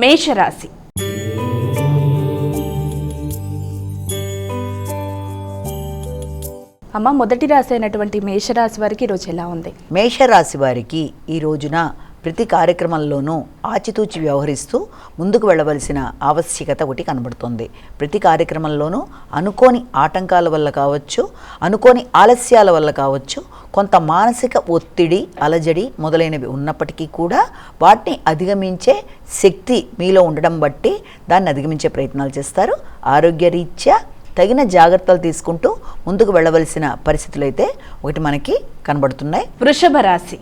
మేషరాశి. అమ్మ, మొదటి రాశి అయినటువంటి మేషరాశి వారికి ఈరోజు ఎలా ఉంది? మేషరాశి వారికి ఈ రోజున ప్రతి కార్యక్రమంలోనూ ఆచితూచి వ్యవహరిస్తూ ముందుకు వెళ్ళవలసిన ఆవశ్యకత ఒకటి కనబడుతుంది. ప్రతి కార్యక్రమంలోనూ అనుకోని ఆటంకాల వల్ల కావచ్చు, అనుకోని ఆలస్యాల వల్ల కావచ్చు, కొంత మానసిక ఒత్తిడి, అలజడి మొదలైనవి ఉన్నప్పటికీ కూడా వాటిని అధిగమించే శక్తి మీలో ఉండడం బట్టి దాన్ని అధిగమించే ప్రయత్నాలు చేస్తారు. ఆరోగ్యరీత్యా తగిన జాగ్రత్తలు తీసుకుంటూ ముందుకు వెళ్ళవలసిన పరిస్థితులు అయితే ఒకటి మనకి కనబడుతున్నాయి. వృషభ రాశి.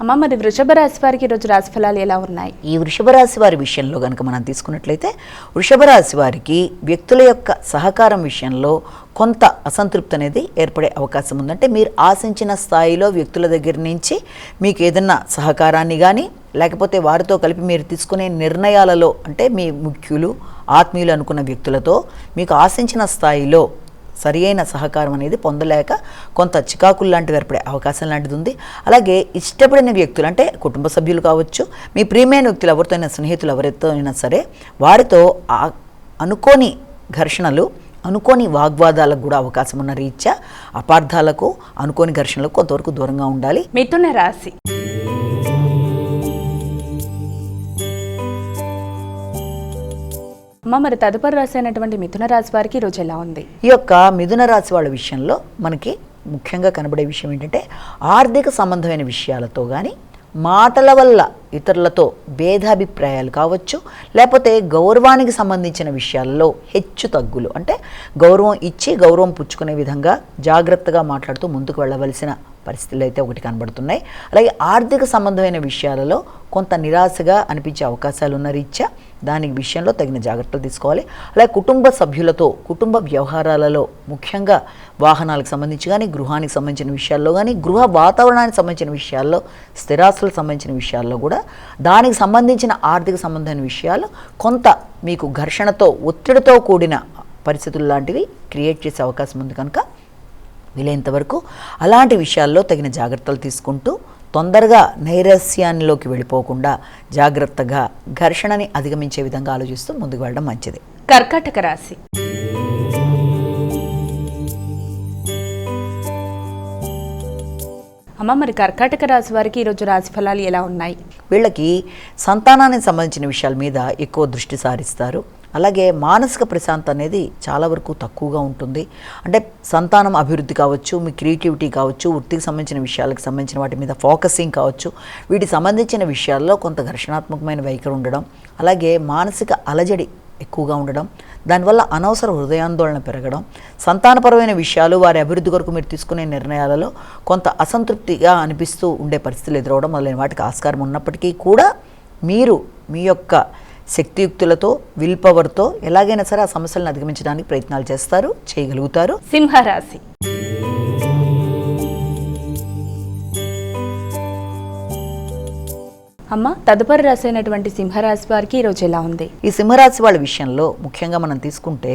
అమ్మ, మరి వృషభ రాశి వారికి ఈరోజు రాశి ఫలాలు ఎలా ఉన్నాయి? ఈ వృషభ రాశి వారి విషయంలో కనుక మనం తీసుకున్నట్లయితే, వృషభ రాశి వారికి వ్యక్తుల యొక్క సహకారం విషయంలో కొంత అసంతృప్తి అనేది ఏర్పడే అవకాశం ఉందంటే, మీరు ఆశించిన స్థాయిలో వ్యక్తుల దగ్గర నుంచి మీకు ఏదన్నా సహకారాన్ని కానీ, లేకపోతే వారితో కలిపి మీరు తీసుకునే నిర్ణయాలలో అంటే మీ ముఖ్యులు, ఆత్మీయులు అనుకున్న వ్యక్తులతో మీకు ఆశించిన స్థాయిలో సరి అయిన సహకారం అనేది పొందలేక కొంత చికాకులు లాంటివి ఏర్పడే అవకాశం లాంటిది ఉంది. అలాగే ఇష్టపడిన వ్యక్తులు అంటే కుటుంబ సభ్యులు కావచ్చు, మీ ప్రియమైన వ్యక్తులు ఎవరితో అయినా, స్నేహితులు ఎవరితో అయినా సరే, వారితో అనుకోని ఘర్షణలు, అనుకోని వాగ్వాదాలకు కూడా అవకాశం ఉన్న రీత్యా అపార్థాలకు, అనుకోని ఘర్షణలకు కొంతవరకు దూరంగా ఉండాలి. మిథున రాశి. అమ్మ, మరి తదుపరి రాశి అయినటువంటి మిథున రాశి వారికి ఈరోజు ఎలా ఉంది? ఈ యొక్క మిథున రాశి వాళ్ళ విషయంలో మనకి ముఖ్యంగా కనబడే విషయం ఏంటంటే, ఆర్థిక సంబంధమైన విషయాలతో కానీ, మాటల వల్ల ఇతరులతో భేదాభిప్రాయాలు కావచ్చు, లేకపోతే గౌరవానికి సంబంధించిన విషయాల్లో హెచ్చు తగ్గులు అంటే గౌరవం ఇచ్చి గౌరవం పుచ్చుకునే విధంగా జాగ్రత్తగా మాట్లాడుతూ ముందుకు వెళ్ళవలసిన పరిస్థితులు అయితే ఒకటి కనబడుతున్నాయి. అలాగే ఆర్థిక సంబంధమైన విషయాలలో కొంత నిరాశగా అనిపించే అవకాశాలు ఉన్న రీత్యా దాని విషయంలో తగిన జాగ్రత్తలు తీసుకోవాలి. అలాగే కుటుంబ సభ్యులతో కుటుంబ వ్యవహారాలలో, ముఖ్యంగా వాహనాలకు సంబంధించి కానీ, గృహానికి సంబంధించిన విషయాల్లో కానీ, గృహ వాతావరణానికి సంబంధించిన విషయాల్లో, స్థిరాస్తులకు సంబంధించిన విషయాల్లో కూడా దానికి సంబంధించిన ఆర్థిక సంబంధమైన విషయాలు కొంత మీకు ఘర్షణతో, ఒత్తిడితో కూడిన పరిస్థితులు లాంటివి క్రియేట్ చేసే అవకాశం ఉంది. కనుక వీలైనంత వరకు అలాంటి విషయాల్లో తగిన జాగ్రత్తలు తీసుకుంటూ తొందరగా నైరాస్యాల్లోకి వెళ్ళిపోకుండా జాగ్రత్తగా ఘర్షణని అధిగమించే విధంగా ఆలోచిస్తూ ముందుకు వెళ్ళడం మంచిది. కర్కాటక రాశి. అమ్మ, మరి కర్కాటక రాశి వారికి ఈరోజు రాశి ఫలాలు ఎలా ఉన్నాయి? వీళ్ళకి సంతానానికి సంబంధించిన విషయాల మీద ఎక్కువ దృష్టి సారిస్తారు. అలాగే మానసిక ప్రశాంతత అనేది చాలా వరకు తక్కువగా ఉంటుంది. అంటే సంతానం అభివృద్ధి కావచ్చు, మీ క్రియేటివిటీ కావచ్చు, వృత్తికి సంబంధించిన విషయాలకు సంబంధించిన వాటి మీద ఫోకసింగ్ కావచ్చు, వీటికి సంబంధించిన విషయాల్లో కొంత ఘర్షణాత్మకమైన వైఖరి ఉండడం, అలాగే మానసిక అలజడి ఎక్కువగా ఉండడం, దానివల్ల అనవసర హృదయాందోళన పెరగడం, సంతానపరమైన విషయాలు, వారి అభివృద్ధి కొరకు మీరు తీసుకునే నిర్ణయాలలో కొంత అసంతృప్తిగా అనిపిస్తూ ఉండే పరిస్థితులు ఎదురవడం మొదలైన వాటికి ఆస్కారం ఉన్నప్పటికీ కూడా మీరు మీ యొక్క శక్తియుక్తులతో, విల్ పవర్తో ఎలాగైనా సరే ఆ సమస్యలను అధిగమించడానికి ప్రయత్నాలు చేస్తారు, చేయగలుగుతారు. సింహరాశి. అమ్మ, తదుపరి రాశి అయినటువంటి సింహరాశి వారికి ఈరోజు ఎలా ఉంది? ఈ సింహరాశి వాళ్ళ విషయంలో ముఖ్యంగా మనం తీసుకుంటే,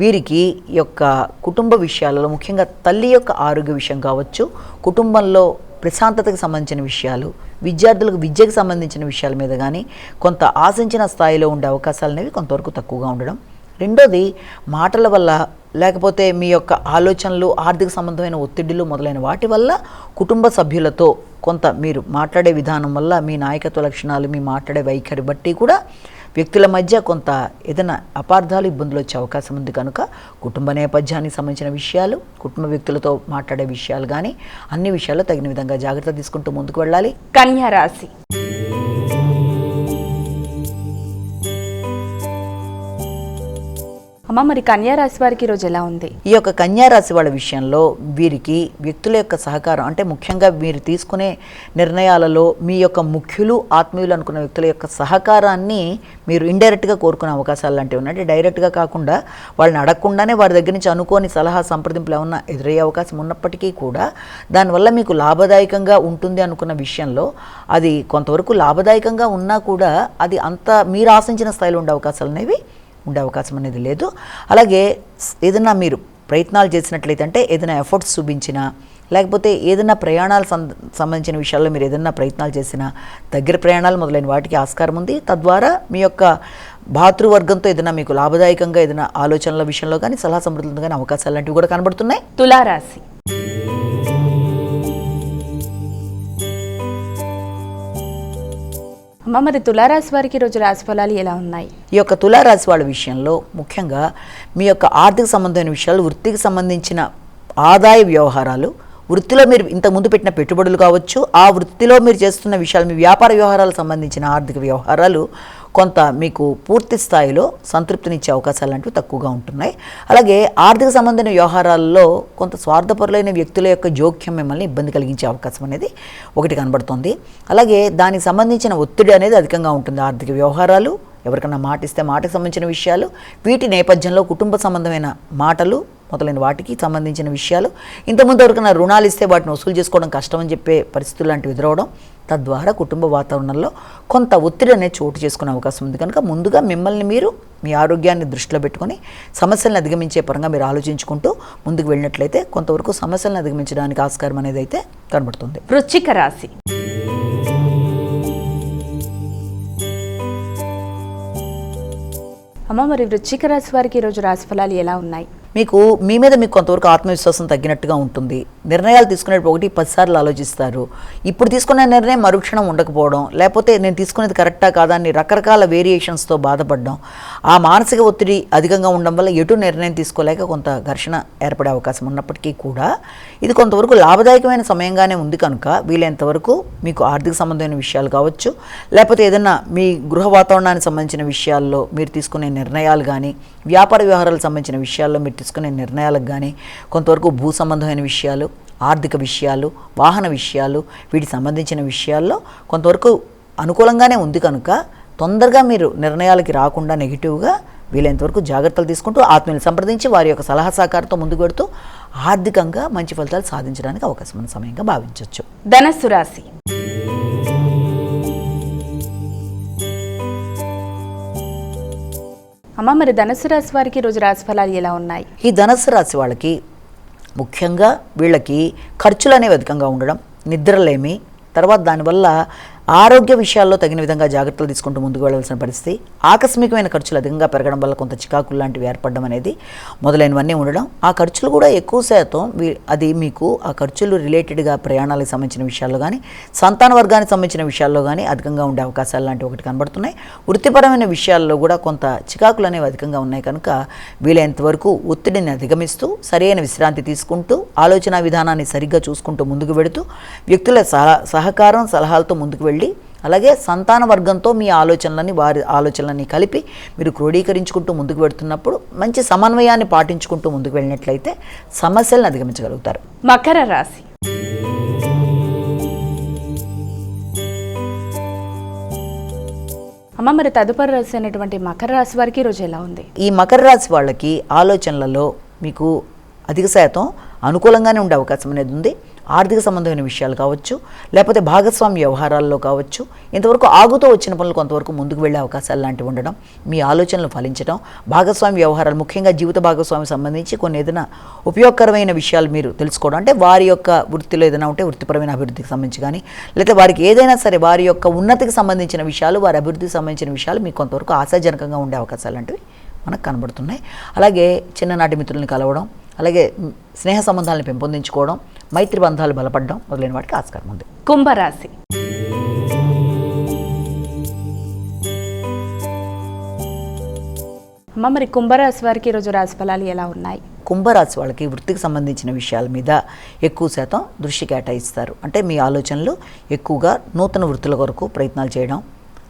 వీరికి యొక్క కుటుంబ విషయాలలో, ముఖ్యంగా తల్లి యొక్క ఆరోగ్య విషయం కావచ్చు, కుటుంబంలో ప్రశాంతతకు సంబంధించిన విషయాలు, విద్యార్థులకు విద్యకు సంబంధించిన విషయాల మీద కానీ కొంత ఆశించిన స్థాయిలో ఉండే అవకాశాలు అనేవి కొంతవరకు తక్కువగా ఉండడం. రెండోది, మాటల వల్ల లేకపోతే మీ యొక్క ఆలోచనలు, ఆర్థిక సంబంధమైన ఒత్తిడిలు మొదలైన వాటి వల్ల కుటుంబ సభ్యులతో కొంత మీరు మాట్లాడే విధానం వల్ల, మీ నాయకత్వ లక్షణాలు, మీ మాట్లాడే వైఖరి బట్టి కూడా వ్యక్తుల మధ్య కొంత ఏదైనా అపార్థాలు, ఇబ్బందులు వచ్చే అవకాశం ఉంది. కనుక కుటుంబ నేపథ్యానికి సంబంధించిన విషయాలు, కుటుంబ వ్యక్తులతో మాట్లాడే విషయాలు కానీ అన్ని విషయాల్లో తగిన విధంగా జాగ్రత్త తీసుకుంటూ ముందుకు వెళ్ళాలి. కన్యా రాశి. అమ్మ, మరి కన్యా రాశి వారికి ఈరోజు ఎలా ఉంది? ఈ యొక్క కన్యా రాశి వాళ్ళ విషయంలో వీరికి వ్యక్తుల యొక్క సహకారం అంటే ముఖ్యంగా మీరు తీసుకునే నిర్ణయాలలో మీ యొక్క ముఖ్యులు, ఆత్మీయులు అనుకున్న వ్యక్తుల యొక్క సహకారాన్ని మీరు ఇండైరెక్ట్గా కోరుకునే అవకాశాలు లాంటివి ఉన్నాయి. అంటే డైరెక్ట్గా కాకుండా వాళ్ళని అడగకుండానే వారి దగ్గర నుంచి అనుకోని సలహా సంప్రదింపులు ఏమన్నా ఎదురయ్యే అవకాశం ఉన్నప్పటికీ కూడా దానివల్ల మీకు లాభదాయకంగా ఉంటుంది అనుకున్న విషయంలో అది కొంతవరకు లాభదాయకంగా ఉన్నా కూడా అది అంత మీరు ఆశించిన స్థాయిలో ఉండే అవకాశాలు అనేవి ఉండే అవకాశం అనేది లేదు. అలాగే ఏదైనా మీరు ప్రయత్నాలు చేసినట్లయితే, అంటే ఏదైనా ఎఫర్ట్స్ చూపించినా, లేకపోతే ఏదైనా ప్రయాణాలు సంబంధించిన విషయాల్లో మీరు ఏదైనా ప్రయత్నాలు చేసినా దగ్గర ప్రయాణాలు మొదలైన వాటికి ఆస్కారం ఉంది. తద్వారా మీ యొక్క భాతృవర్గంతో ఏదైనా మీకు లాభదాయకంగా ఏదైనా ఆలోచనల విషయంలో కానీ సలహా సమృద్ధులు కానీ అవకాశాలు లాంటివి కూడా కనబడుతున్నాయి. తులారాశి. అమ్మ, మరి తులారాశి వారికి ఈరోజు రాశి ఫలాలు ఎలా ఉన్నాయి? ఈ యొక్క తులారాశి వాళ్ళ విషయంలో ముఖ్యంగా మీ యొక్క ఆర్థిక సంబంధమైన విషయాలు, వృత్తికి సంబంధించిన ఆదాయ వ్యవహారాలు, వృత్తిలో మీరు ఇంతకుముందు పెట్టిన పెట్టుబడులు కావచ్చు, ఆ వృత్తిలో మీరు చేస్తున్న విషయాలు, మీ వ్యాపార వ్యవహారాలకు సంబంధించిన ఆర్థిక వ్యవహారాలు కొంత మీకు పూర్తి స్థాయిలో సంతృప్తినిచ్చే అవకాశాలు లాంటివి తక్కువగా ఉంటున్నాయి. అలాగే ఆర్థిక సంబంధమైన వ్యవహారాల్లో కొంత స్వార్థపరులైన వ్యక్తుల యొక్క జోక్యం మిమ్మల్ని ఇబ్బంది కలిగించే అవకాశం అనేది ఒకటి కనబడుతుంది. అలాగే దానికి సంబంధించిన ఒత్తిడి అనేది అధికంగా ఉంటుంది. ఆర్థిక వ్యవహారాలు, ఎవరికన్నా మాట ఇస్తే మాటకు సంబంధించిన విషయాలు, వీటి నేపథ్యంలో కుటుంబ సంబంధమైన మాటలు మొదలైన వాటికి సంబంధించిన విషయాలు, ఇంతకుముందు ఎవరికైనా రుణాలు ఇస్తే వాటిని వసూలు చేసుకోవడం కష్టం అని చెప్పే పరిస్థితులు లాంటివి ఎదురవడం, తద్వారా కుటుంబ వాతావరణంలో కొంత ఒత్తిడి అనేది చోటు చేసుకునే అవకాశం ఉంది. కనుక ముందుగా మిమ్మల్ని మీరు మీ ఆరోగ్యాన్ని దృష్టిలో పెట్టుకొని సమస్యలను అధిగమించే పరంగా మీరు ఆలోచించుకుంటూ ముందుకు వెళ్ళినట్లయితే కొంతవరకు సమస్యలను అధిగమించడానికి ఆస్కారం అనేది అయితే కనబడుతుంది. వృశ్చిక రాశి. అమ్మ, మరి వృశ్చిక రాశి వారికి ఈరోజు రాశి ఫలాలు ఎలా ఉన్నాయి? మీ మీద మీకు కొంతవరకు ఆత్మవిశ్వాసం తగ్గినట్టుగా ఉంటుంది. నిర్ణయాలు తీసుకునేటప్పుడు 1-10 సార్లు ఆలోచిస్తారు. ఇప్పుడు తీసుకునే నిర్ణయం మరుక్షణం ఉండకపోవడం, లేకపోతే నేను తీసుకునేది కరెక్టా కాదా అని రకరకాల వేరియేషన్స్తో బాధపడడం, ఆ మానసిక ఒత్తిడి అధికంగా ఉండడం వల్ల ఎటు నిర్ణయం తీసుకోలేక కొంత ఘర్షణ ఏర్పడే అవకాశం ఉన్నప్పటికీ కూడా ఇది కొంతవరకు లాభదాయకమైన సమయంగానే ఉంది. కనుక వీలైనంతవరకు మీకు ఆర్థిక సంబంధమైన విషయాలు కావచ్చు, లేకపోతే ఏదైనా మీ గృహ వాతావరణానికి సంబంధించిన విషయాల్లో మీరు తీసుకునే నిర్ణయాలు కానీ, వ్యాపార వ్యవహారాలకు సంబంధించిన విషయాల్లో మీరు తీసుకునే నిర్ణయాలకు కానీ, కొంతవరకు భూ సంబంధమైన విషయాలు, ఆర్థిక విషయాలు, వాహన విషయాలు, వీటికి సంబంధించిన విషయాల్లో కొంతవరకు అనుకూలంగానే ఉంది. కనుక తొందరగా మీరు నిర్ణయాలకి రాకుండా నెగిటివ్గా వీలైనంతవరకు జాగ్రత్తలు తీసుకుంటూ ఆత్మీయులు సంప్రదించి వారి యొక్క సలహా సహకారంతో ముందుకు పెడుతూ ఆర్థికంగా మంచి ఫలితాలు సాధించడానికి అవకాశం ఉన్న సమయంగా భావించవచ్చు. ధనస్సు రాశి. అమ్మ, మరి ధనుసు రాశి వారికి ఈరోజు రాశి ఫలాలు ఎలా ఉన్నాయి? ఈ ధనుసు రాశి వాళ్ళకి ముఖ్యంగా వీళ్ళకి ఖర్చులు అనేవి అధికంగా ఉండడం, నిద్రలేమి, తర్వాత దానివల్ల ఆరోగ్య విషయాల్లో తగిన విధంగా జాగ్రత్తలు తీసుకుంటూ ముందుకు వెళ్ళవలసిన పరిస్థితి, ఆకస్మికమైన ఖర్చులు అధికంగా పెరగడం వల్ల కొంత చికాకులు లాంటివి ఏర్పడడం అనేది మొదలైనవన్నీ ఉండడం, ఆ ఖర్చులు కూడా ఎక్కువ శాతం అది మీకు ఆ ఖర్చులు రిలేటెడ్గా ప్రయాణాలకు సంబంధించిన విషయాల్లో కానీ, సంతాన వర్గానికి సంబంధించిన విషయాల్లో కానీ అధికంగా ఉండే అవకాశాలు లాంటివి ఒకటి కనబడుతున్నాయి. వృత్తిపరమైన విషయాల్లో కూడా కొంత చికాకులు అనేవి అధికంగా ఉన్నాయి. కనుక వీలైనంతవరకు ఒత్తిడిని అధిగమిస్తూ సరైన విశ్రాంతి తీసుకుంటూ ఆలోచన విధానాన్ని సరిగ్గా చూసుకుంటూ ముందుకు వెళుతూ వ్యక్తుల సహకారం సలహాలతో ముందుకు వెళ్ళి, అలాగే సంతాన వర్గంతో మీ ఆలోచనలని వారి ఆలోచనలని కలిపి మీరు క్రోడీకరించుకుంటూ ముందుకు వెళుతున్నప్పుడు మంచి సమన్వయాన్ని పాటించుకుంటూ ముందుకు వెళ్ళినట్లయితే సమస్యలను అధిగమించగలుగుతారు. మకర రాశి. అమ్మ, మరి తదుపరి రాశి అనేటువంటి మకర రాశి వారికి ఈరోజు ఎలా ఉంది? ఈ మకర రాశి వాళ్ళకి ఆలోచనలలో మీకు అధిక శాతం అనుకూలంగానే ఉండే అవకాశం అనేది ఉంది. ఆర్థిక సంబంధమైన విషయాలు కావచ్చు, లేకపోతే భాగస్వామ్య వ్యవహారాల్లో కావచ్చు, ఇంతవరకు ఆగుతూ వచ్చిన పనులు కొంతవరకు ముందుకు వెళ్ళే అవకాశాలు లాంటివి ఉండడం, మీ ఆలోచనలు ఫలించడం, భాగస్వామ్య వ్యవహారాలు ముఖ్యంగా జీవిత భాగస్వామి సంబంధించి కొన్ని ఏదైనా ఉపయోగకరమైన విషయాలు మీరు తెలుసుకోవడం, అంటే వారి యొక్క వృత్తిలో ఏదైనా ఉంటే వృత్తిపరమైన అభివృద్ధికి సంబంధించి కానీ, లేకపోతే వారికి ఏదైనా సరే వారి యొక్క ఉన్నతికి సంబంధించిన విషయాలు, వారి అభివృద్ధికి సంబంధించిన విషయాలు మీకు కొంతవరకు ఆశాజనకంగా ఉండే అవకాశాలు లాంటివి మనకు కనబడుతున్నాయి. అలాగే చిన్ననాటి మిత్రుల్ని కలవడం, అలాగే స్నేహ సంబంధాలను పెంపొందించుకోవడం, మైత్రి బంధాలు బలపడడం మొదలైన వాటికి ఆస్కారం ఉంది. కుంభరాశి. అమ్మ, మరి కుంభరాశి వారికి ఈరోజు రాశి ఫలాలు ఎలా ఉన్నాయి? కుంభరాశి వాళ్ళకి వృత్తికి సంబంధించిన విషయాల మీద ఎక్కువ శాతం దృష్టి కేటాయిస్తారు. అంటే మీ ఆలోచనలు ఎక్కువగా నూతన వృత్తుల కొరకు ప్రయత్నాలు చేయడం,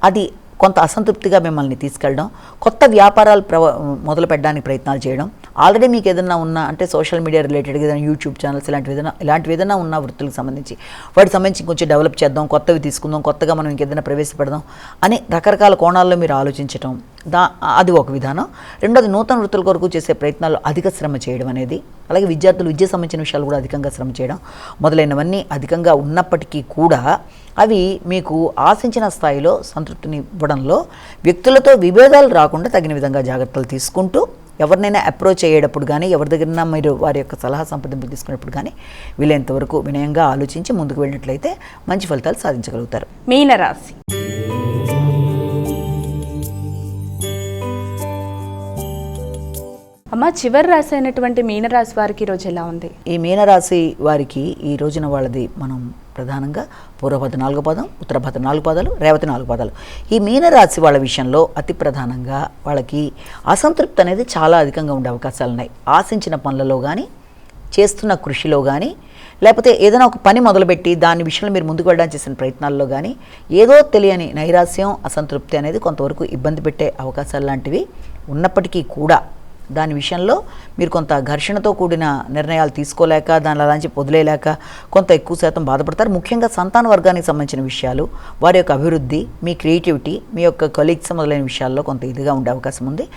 అది కొంత అసంతృప్తిగా మిమ్మల్ని తీసుకెళ్ళడం, కొత్త వ్యాపారాలు మొదలు పెట్టడానికి ప్రయత్నాలు చేయడం, ఆల్రెడీ మీకు ఏదైనా ఉన్నా అంటే సోషల్ మీడియా రిలేటెడ్గా ఏదైనా యూట్యూబ్ ఛానల్స్ ఇలాంటివి ఏదైనా ఉన్న వృత్తులకు సంబంధించి వాటికి సంబంధించి కొంచెం డెవలప్ చేద్దాం, కొత్తవి తీసుకుందాం, కొత్తగా మనం ఇంకేదైనా ప్రవేశపెడదాం అని రకరకాల కోణాల్లో మీరు ఆలోచించడం, అది ఒక విధానం. రెండోది నూతన వృత్తుల కొరకు చేసే ప్రయత్నాలు అధిక శ్రమ చేయడం అనేది, అలాగే విద్యార్థులు విద్య సంబంధించిన విషయాలు కూడా అధికంగా శ్రమ చేయడం మొదలైనవన్నీ అధికంగా ఉన్నప్పటికీ కూడా అవి మీకు ఆశించిన స్థాయిలో సంతృప్తిని ఇవ్వడంలో వ్యక్తులతో విభేదాలు రాకుండా తగిన విధంగా జాగ్రత్తలు తీసుకుంటూ ఎవరినైనా అప్రోచ్ అయ్యేటప్పుడు కానీ ఎవరి దగ్గర మీరు వారి యొక్క సలహా సంప్రదింపులు తీసుకునేప్పుడు కానీ వీలైనంతవరకు వినయంగా ఆలోచించి ముందుకు వెళ్ళినట్లయితే మంచి ఫలితాలు సాధించగలుగుతారు. మీనరాశి. అమ్మ, చివరి రాశి అయినటువంటి మీనరాశి వారికి ఈరోజు ఎలా ఉంది? ఈ మీనరాశి వారికి ఈ రోజున వాళ్ళది మనం ప్రధానంగా పూర్వభద్ర 4 పాదం, ఉత్తరభద్ర 4 పాదాలు, రేవతి 4 పాదాలు. ఈ మీనరాశి వాళ్ళ విషయంలో అతి ప్రధానంగా వాళ్ళకి అసంతృప్తి అనేది చాలా అధికంగా ఉండే అవకాశాలు ఉన్నాయి. ఆశించిన పనులలో కానీ, చేస్తున్న కృషిలో కానీ, లేకపోతే ఏదైనా ఒక పని మొదలుపెట్టి దాని విషయంలో మీరు ముందుకు వెళ్ళడానికి చేసిన ప్రయత్నాల్లో కానీ ఏదో తెలియని నైరాశ్యం, అసంతృప్తి అనేది కొంతవరకు ఇబ్బంది పెట్టే అవకాశాలు లాంటివి ఉన్నప్పటికీ కూడా దాని విషయంలో మీరు కొంత ఘర్షణతో కూడిన నిర్ణయాలు తీసుకోలేక దాని అలాంటి వదిలేలేక కొంత ఎక్కువ శాతం బాధపడతారు. ముఖ్యంగా సంతాన వర్గానికి సంబంధించిన విషయాలు, వారి యొక్క అభివృద్ధి, మీ క్రియేటివిటీ, మీ యొక్క కొలీగ్స్ మొదలైన విషయాల్లో కొంత ఇదిగా ఉండే అవకాశం ఉంది.